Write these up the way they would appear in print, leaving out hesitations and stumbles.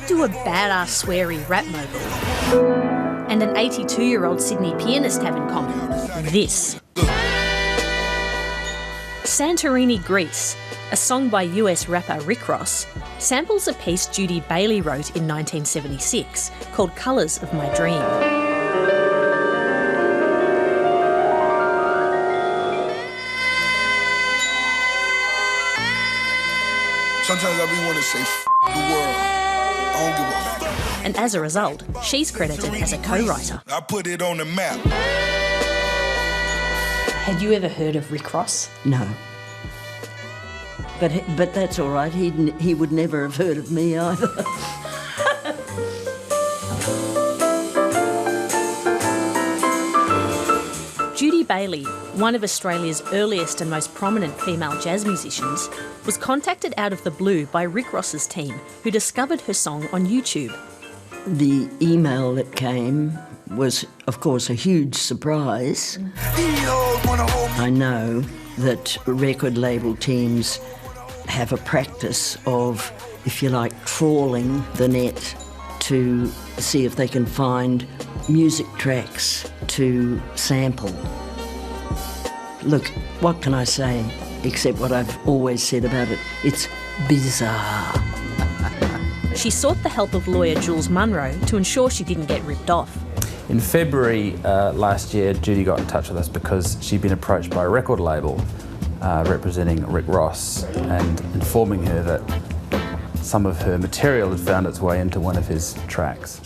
What do a badass sweary rap mogul and an 82-year-old Sydney pianist have in common? This. Santorini, Greece, a song by US rapper Rick Ross, samples a piece Judy Bailey wrote in 1976 called Colours of My Dream. Sometimes I really want to say the world. I don't give a fuck. And as a result, she's credited as a co-writer. I put it on the map. Had you ever heard of Rick Ross? No. But that's all right. He would never have heard of me either. Judy Bailey, one of Australia's earliest and most prominent female jazz musicians, was contacted out of the blue by Rick Ross's team, who discovered her song on YouTube. The email that came was, of course, a huge surprise. I know that record label teams have a practice of, if you like, trawling the net to see if they can find music tracks to sample. Look, what can I say except what I've always said about it? It's bizarre. She sought the help of lawyer Jules Munro to ensure she didn't get ripped off. In February last year, Judy got in touch with us because she'd been approached by a record label representing Rick Ross and informing her that some of her material had found its way into one of his tracks.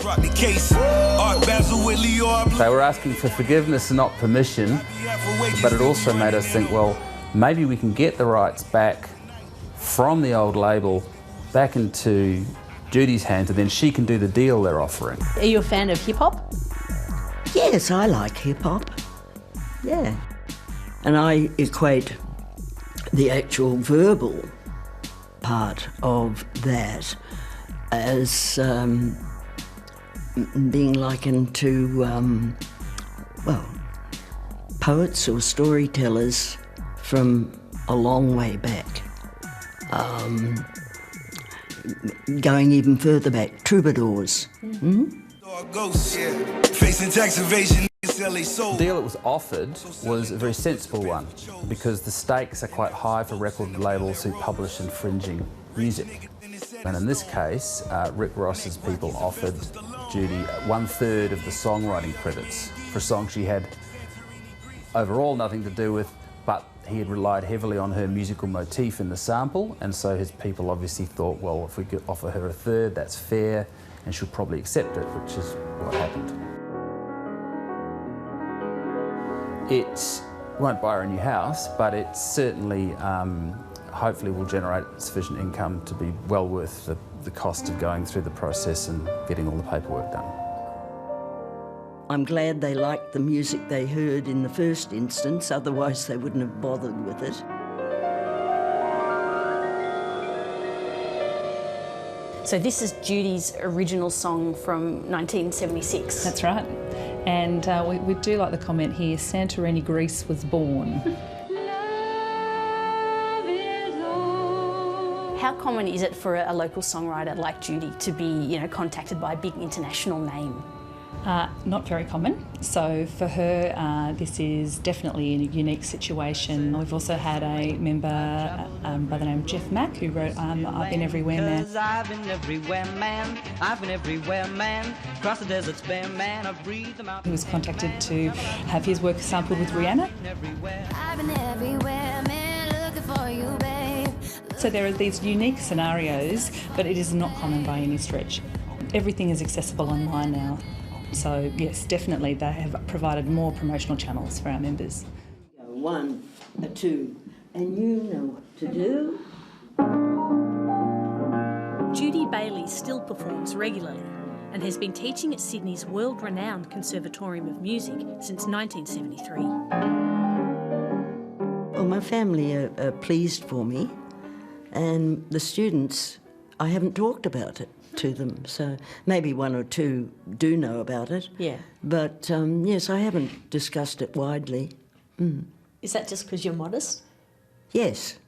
They were asking for forgiveness and not permission, but it also made us think, well, maybe we can get the rights back from the old label back into Judy's hands, and then she can do the deal they're offering. Are you a fan of hip-hop? Yes, I like hip-hop. Yeah. And I equate the actual verbal part of that as being likened to, well, poets or storytellers from a long way back. Going even further back, troubadours. The deal that was offered was a very sensible one because the stakes are quite high for record labels who publish infringing music. And in this case, Rick Ross's people offered Judy 1/3 of the songwriting credits for a song she had overall nothing to do with, but he had relied heavily on her musical motif in the sample, and so his people obviously thought, well, if we could offer her 1/3, that's fair, and she'll probably accept it, which is what happened. It won't buy her a new house, but it certainly, hopefully will generate sufficient income to be well worth the cost of going through the process and getting all the paperwork done. I'm glad they liked the music they heard in the first instance, otherwise they wouldn't have bothered with it. So this is Judy's original song from 1976. That's right. And we do like the comment here, Santorini, Greece was born. How common is it for a local songwriter like Judy to be, contacted by a big international name? Not very common. So for her, this is definitely a unique situation. We've also had a member by the name of Jeff Mack who wrote I've Been Everywhere Man. I've been everywhere, man. I've been everywhere, man. Across the desert's bare, man. I breathe them out. He was contacted to have his work sampled with Rihanna. I've been everywhere, man. Looking for you, babe. So there are these unique scenarios, but it is not common by any stretch. Everything is accessible online now. So yes, definitely they have provided more promotional channels for our members. 1, 2, and you know what to do. Judy Bailey still performs regularly and has been teaching at Sydney's world-renowned Conservatorium of Music since 1973. Well, my family are pleased for me, and the students, I haven't talked about it to them, so maybe 1 or 2 do know about it. Yeah. But yes, I haven't discussed it widely. Is that just because you're modest? Yes.